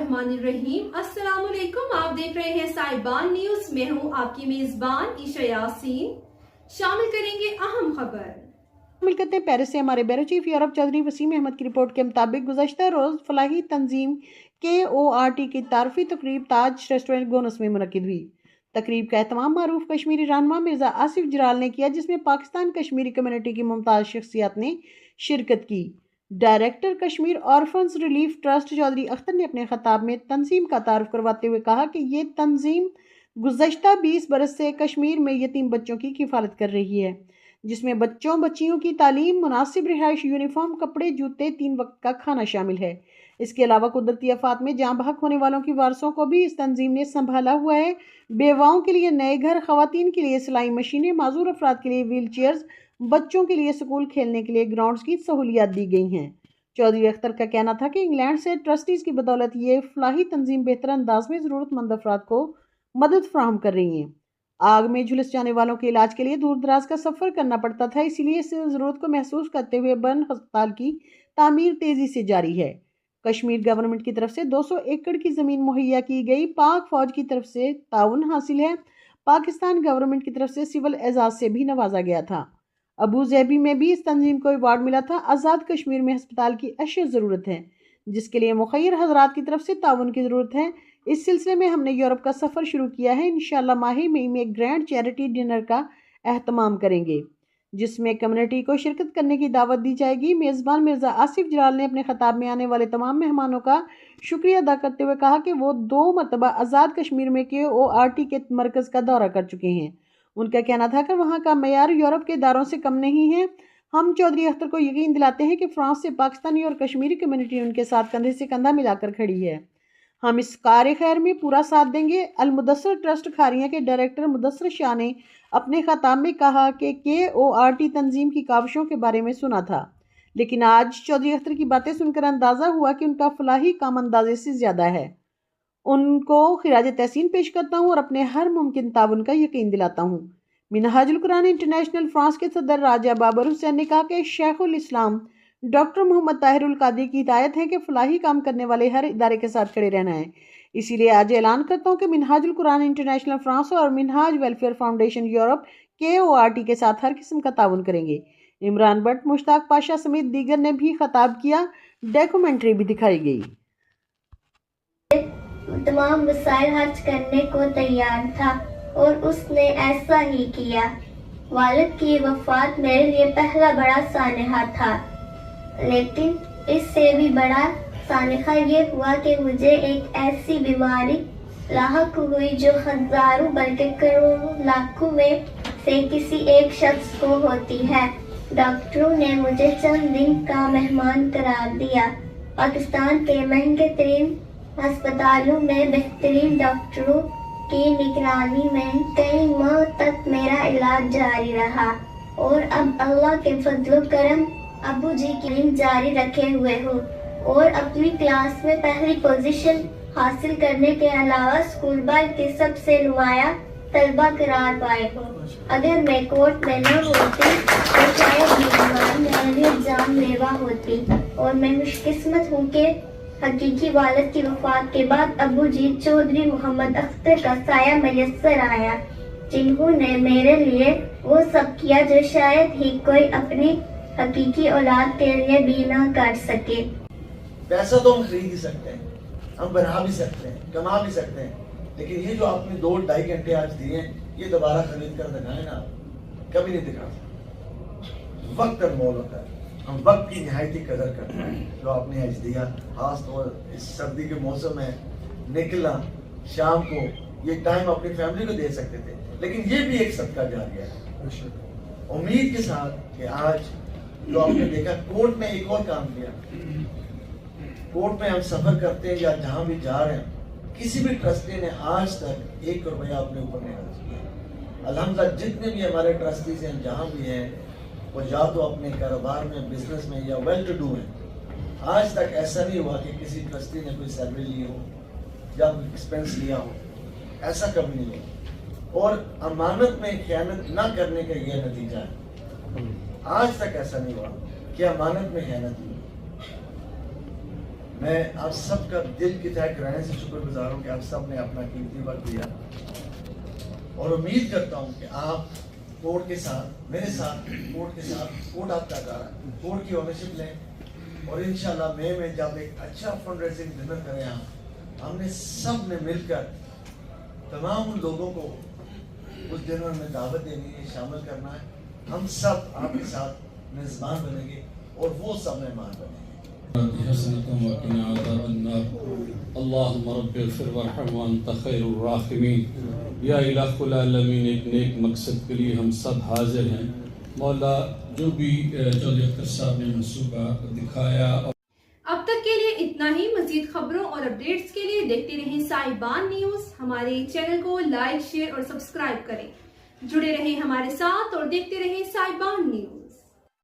बिस्मिल्लाहिर्रहमानिर्रहीम। अस्सलाम वालेकुम। आप देख रहे हैं साहिबान न्यूज। मैं हूं आपकी मेजबान ईशा यासीन। शामिल करेंगे अहम खबर। मिलकतें पेरिस से हमारे bureau chief Europe Chaudhry Waseem Ahmed की रिपोर्ट के मुताबिक गुज़श्ता रोज फलाही तंजीम KORT की तारफी तकरीब ताज रेस्टोरेंट गोनस में मुनक्किद हुई। तकरीब का एहतमाम मारूफ कश्मीरी रहनुमा मिर्जा आसिफ जराल ने किया, जिसमें पाकिस्तान कश्मीरी कम्युनिटी की मुमताज शख्सियत ने शिरकत की। Director Kashmir orphans relief trust Chaudhry Akhtar ने अपने खिताब में तंजीम का तारुफ करवाते हुए कहा कि ये तंजीम गुज़श्ता 20 बरस से कश्मीर में यतीम बच्चों की किफ़ालत कर रही है, जिसमें बच्चों बच्चियों की तालीम, मुनासिब रिहाइश, यूनिफॉर्म, कपड़े, जूते, 3 वक्त का खाना शामिल है। इसके अलावा कुदरती आफात में जाँ बहक होने वालों की वारसों को भी इस तंजीम ने संभाला हुआ है। बेवाओं के लिए नए घर, खवातीन के लिए सिलाई मशीनें, माजूर अफराद के लिए व्हील चेयर्स, बच्चों के लिए स्कूल खेलने के लिए ग्राउंड्स की सहूलियात दी गई हैं। चौधरी अख्तर का कहना था कि इंग्लैंड से ट्रस्टीज की बदौलत ये फलाही तंजीम बेहतर अंदाज में ज़रूरतमंद अफराद को मदद फराहम कर रही हैं। आग में झुलस जाने वालों के इलाज के लिए दूर दराज का सफ़र करना पड़ता था, इसीलिए इस ज़रूरत को महसूस करते हुए बन अस्पताल की तामीर तेज़ी से जारी है। कश्मीर गवर्नमेंट की तरफ से 200 एकड़ की ज़मीन मुहैया की गई। पाक फौज की तरफ से ताउन हासिल है। पाकिस्तान गवर्नमेंट की तरफ से सिविल एजाज से भी नवाजा गया था। अबू ज़ैबी में भी इस तंजीम को अवार्ड मिला था। आज़ाद कश्मीर में अस्पताल की अशद ज़रूरत है, जिसके लिए मुखैर हजरात की तरफ से ताउन की ज़रूरत है। इस सिलसिले में हमने यूरोप का सफ़र शुरू किया है। इंशाअल्लाह माही मई में ग्रैंड चैरिटी डिनर का एहतमाम करेंगे, जिसमें कम्युनिटी को शिरकत करने की दावत दी जाएगी। मेज़बान मिर्ज़ा आसिफ जलाल ने अपने खिताब में आने वाले तमाम मेहमानों का शुक्रिया अदा करते हुए कहा कि वो 2 मरतबा आज़ाद कश्मीर में KORT के मरकज़ का दौरा कर चुके हैं। उनका कहना था कि वहाँ का मयार यूरोप के इदारों से कम नहीं है। हम चौधरी अख्तर को यकीन दिलाते हैं कि फ्रांस से पाकिस्तानी और कश्मीरी कम्युनिटी उनके साथ कंधे से कंधा मिलाकर खड़ी है। हम इस कार्य खैर में पूरा साथ देंगे। अल-मुदस्सर ट्रस्ट खारिया के डायरेक्टर मुदस्सर शाह ने अपने खिताब में कहा कि KORT तंजीम की काविशों के बारे में सुना था, लेकिन आज चौधरी अख्तर की बातें सुनकर अंदाज़ा हुआ कि उनका फलाही काम अंदाजे से ज़्यादा है। उनको खिराज तहसीन पेश करता हूँ और अपने हर मुमकिन ताउन का यकीन दिलाता हूँ। मिनहाजुल कुरान इंटरनेशनल फ्रांस के सदर राजा बाबर हुसैन ने कहा कि शेखुल इस्लाम डॉक्टर मोहम्मद ताहिरुल कादरी की हिदायत है कि फलाही काम करने वाले हर इदारे के साथ खड़े रहना है। इसीलिए आज ऐलान करता हूँ कि मिनहाजुल कुरान इंटरनेशनल फ्रांस और Minhaj welfare foundation Europe KORT के साथ हर किस्म का ताउन करेंगे। इमरान भट्ट, मुश्ताक पाशा समेत दीगर ने भी खिताब किया। डॉक्यूमेंट्री भी दिखाई गई। तमाम वसाइल खर्च करने को तैयार था और उसने ऐसा ही किया। वालिद की वफात मेरे लिए पहला बड़ा सानहा था, लेकिन इससे भी बड़ा सानहा ये हुआ कि मुझे एक ऐसी बीमारी लाहक हुई जो हजारों बल्कि करोड़ों लाखों में से किसी एक शख्स को होती है। डॉक्टरों ने मुझे चंद दिन का मेहमान करार दिया। पाकिस्तान के महंगे तरीन अस्पतालों में बेहतरीन डॉक्टरों की निगरानी में कई माह तक मेरा इलाज जारी रहा और अब अल्लाह के फजल करम अबू जी की नींद जारी रखे हुए हूँ और अपनी क्लास में पहली पोजीशन हासिल करने के अलावा स्कूल भर के सबसे नुमाया तलबा करार पाए हूँ। अगर मैं कोर्ट में न होती तो शायद मेरे लिए जानलेवा होती और मैं खुशकिस्मत हूँ कि हकीकी वालिद की वफात के बाद अबू जी चौधरी मोहम्मद अख्तर का साया मैसर आया, जिन्होंने मेरे लिए वो सब किया जो शायद ही कोई अपनी हकीकी औलाद के लिए भी ना कर सके। पैसा तो हम खरीद ही सकते हैं, हम बना भी सकते हैं, कमा भी सकते हैं, लेकिन ये जो आपने 2-2.5 घंटे आज दिए हैं, ये दोबारा खरीद कर दिखाए ना, कभी नहीं दिखा सकते। वक्त अनमोल होता है, हम वक्त की निहायती कदर करते हैं। जो आपने आज दिया, खास तौर इस सर्दी के मौसम में निकला शाम को, ये टाइम अपनी फैमिली को दे सकते थे, लेकिन ये भी एक सदका जारिया है। उम्मीद के साथ कि आज जो आपने देखा, कोर्ट में एक और काम किया। कोर्ट में हम सफर करते हैं या जहां भी जा रहे हैं, किसी भी ट्रस्टी ने आज तक 1 रुपया अपने ऊपर नहीं खर्च किया। अल्हम्दुलिल्लाह जितने भी हमारे ट्रस्टीज हैं जहां भी हैं, वो या तो अपने कारोबार में, बिजनेस में या वेल टू डू है। आज तक ऐसा नहीं हुआ कि किसी ट्रस्टी ने कोई सैलरी ली हो या कोई एक्सपेंस लिया हो, ऐसा कभी नहीं हुआ। और अमानत में खयानत ना करने का ये नतीजा है। आज तक ऐसा नहीं हुआ कि अमानत में खयानत हुई। میں آپ سب کا دل کی تہ گہرائیوں سے شکر گزار ہوں کہ آپ سب نے اپنا قیمتی وقت دیا، اور امید کرتا ہوں کہ آپ کورٹ کے ساتھ میرے ساتھ کورٹ کے ساتھ کورٹ آپ کا کار ہے کورٹ کی اونرشپ لیں، اور انشاءاللہ مئی میں جب ایک اچھا فنڈ ریزنگ ڈنر کریں ہم نے سب نے مل کر تمام ان لوگوں کو اس ڈنر میں دعوت دینی ہے، شامل کرنا ہے، ہم سب آپ کے ساتھ میزبان بنیں گے اور وہ سب مہمان بنیں گے۔ حسنة وقنا عذاب النار اللهم رب اغفر وارحم وانت خیر الراحمین۔ یا الہ العالمین، ایک نیک مقصد کے لیے ہم سب حاضر ہیں۔ مولا جو بھی چودھری اختر صاحب نے منصوبہ دکھایا، اب تک کے لیے اتنا ہی۔ مزید خبروں اور اپڈیٹس کے لیے دیکھتے رہیں سائبان نیوز۔ ہمارے چینل کو لائک، شیئر اور سبسکرائب کریں۔ جڑے رہیں ہمارے ساتھ اور دیکھتے رہیں سائبان نیوز۔